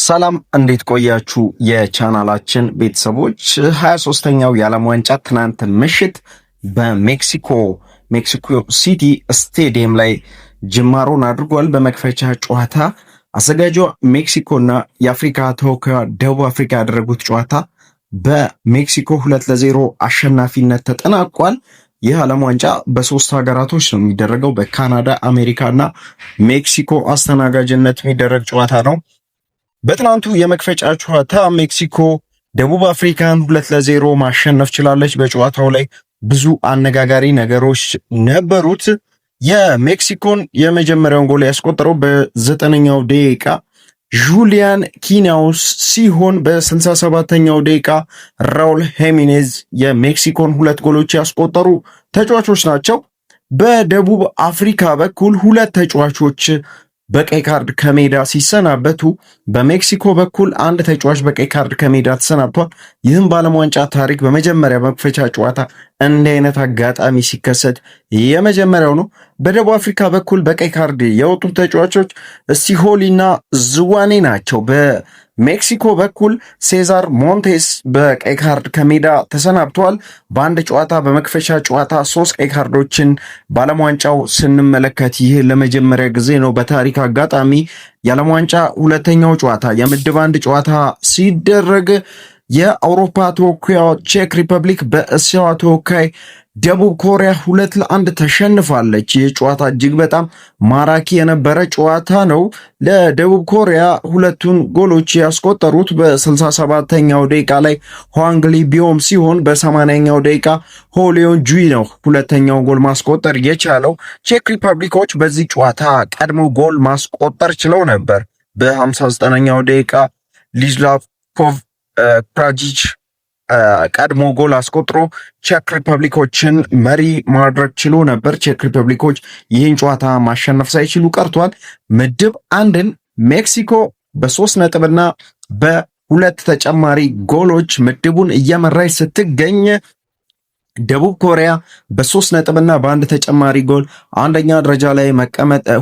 ሰላም እንዴት ቆያችሁ? የቻናላችን ቤተሰቦች 23ኛው የዓለም ዋንጫ ትናንት ምሽት በሜክሲኮ ሲቲ ስቴዲየም ላይ ጅማሮን አድርጓል። በመክፈቻ ጨዋታ አዘጋጇ ሜክሲኮና የአፍሪካ ተወካዩ ደቡብ አፍሪካ ያደረጉት ጨዋታ በሜክሲኮ 2-0 አሸናፊነት ተጠናቋል። ይህ ዓለም ዋንጫ በሶስት ሀገራቶች ነው የሚደረገው። በካናዳ፣ አሜሪካና ሜክሲኮ አስተናጋጅነት የሚደረግ ጨዋታ ነው። በትናንቱ የመክፈጫ ጨዋታ ሜክሲኮ ደቡብ አፍሪካን 2-0 ማሸነፍ ችላለች። በጨዋታው ላይ ብዙ አነጋጋሪ ነገሮች ነበሩት። የሜክሲኮን የመጀመሪያውን ጎል ያስቆጠረው በ9ኛው ደቂቃ ጁሊያን ኪናውስ ሲሆን በ67ኛው ደቂቃ ራውል ሄሚኔዝ የሜክሲኮን ሁለት ጎሎች ያስቆጠሩ ተጫዋቾች ናቸው። በደቡብ አፍሪካ በኩል ሁለት ተጫዋቾች በቀይ ካርድ ከሜዳ ሲሰናበቱ በሜክሲኮ በኩል አንድ ተጫዋች በቀይ ካርድ ከሜዳ ተሰናብቷል። ይህም በዓለም ዋንጫ ታሪክ በመጀመሪያ መክፈቻ ጨዋታ እንዲህ አይነት አጋጣሚ ሲከሰት የመጀመሪያው ነው። በደቡብ አፍሪካ በኩል በቀይ ካርድ የወጡት ተጫዋቾች ስቲሆሊና ዝዋኔ ናቸው። በሜክሲኮ በኩል ሴዛር ሞንቴስ በቀይ ካርድ ከሜዳ ተሰናብተዋል። በአንድ ጨዋታ በመክፈቻ ጨዋታ 3 ቀይ ካርዶችን በዓለም ዋንጫው ስንመለከት ይህ ለመጀመሪያ ጊዜ ነው። በታሪክ አጋጣሚ የዓለም ዋንጫ ሁለተኛው ጨዋታ የምድብ አንድ ጨዋታ ሲደረግ የአውሮፓ ተወካዩ ቼክ ሪፐብሊክ በእስያዋ ተወካይ ደቡብ ኮሪያ 2-1 ተሸንፋለች። ይህ ጨዋታ እጅግ በጣም ማራኪ የነበረ ጨዋታ ነው። ለደቡብ ኮሪያ ሁለቱን ጎሎች ያስቆጠሩት በ67ኛው ደቂቃ ላይ ሆዋንግሊ ቢዮም ሲሆን በ80ኛው ደቂቃ ሆሊዮን ጁይ ነው ሁለተኛው ጎል ማስቆጠር የቻለው። ቼክ ሪፐብሊኮች በዚህ ጨዋታ ቀድሞ ጎል ማስቆጠር ችለው ነበር። በ59ኛው ደቂቃ ሊዝላቭኮቭ ፕራጂች ቀድሞ ጎል አስቆጥሮ ቼክ ሪፐብሊኮችን መሪ ማድረግ ችሎ ነበር። ቼክ ሪፐብሊኮች ይህን ጨዋታ ማሸነፍ ሳይችሉ ቀርቷል። ምድብ አንድን ሜክሲኮ በ3 ነጥብና በ2 ተጨማሪ ጎሎች ምድቡን እየመራች ስትገኝ ደቡብ ኮሪያ በ3 ነጥብና በ1 ተጨማሪ ጎል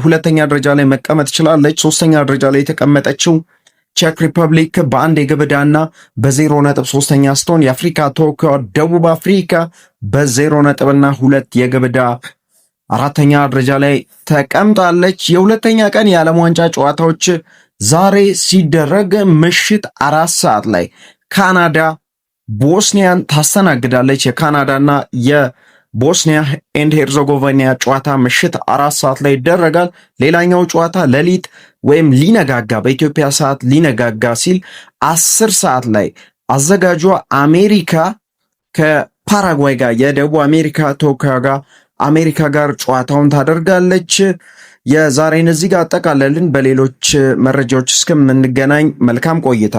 ሁለተኛ ደረጃ ላይ መቀመጥ ችላለች። ሶስተኛ ደረጃ ላይ የተቀመጠችው ቼክ ሪፐብሊክ በአንድ የግብ ዕዳና በ0 ነጥብ ሶስተኛ ስትሆን የአፍሪካ ተወካዩ ደቡብ አፍሪካ በ0 ነጥብና 2 የግብ ዕዳ አራተኛ ደረጃ ላይ ተቀምጣለች። የሁለተኛ ቀን የዓለም ዋንጫ ጨዋታዎች ዛሬ ሲደረግ ምሽት 4 ሰዓት ላይ ካናዳ ቦስኒያን ታስተናግዳለች። የካናዳና የቦስኒያ ኤንድ ሄርዘጎቪና ጨዋታ ምሽት 4 ሰዓት ላይ ይደረጋል። ሌላኛው ጨዋታ ሌሊት ወይም ሊነጋጋ በኢትዮጵያ ሰዓት ሊነጋጋ ሲል 10 ሰዓት ላይ አዘጋጇ አሜሪካ ከፓራጓይ ጋር የደቡብ አሜሪካ ተወካዩ ጋር አሜሪካ ጋር ጨዋታውን ታደርጋለች። የዛሬን እዚህ ጋር አጠቃለልን። በሌሎች መረጃዎች እስከምንገናኝ መልካም ቆይታ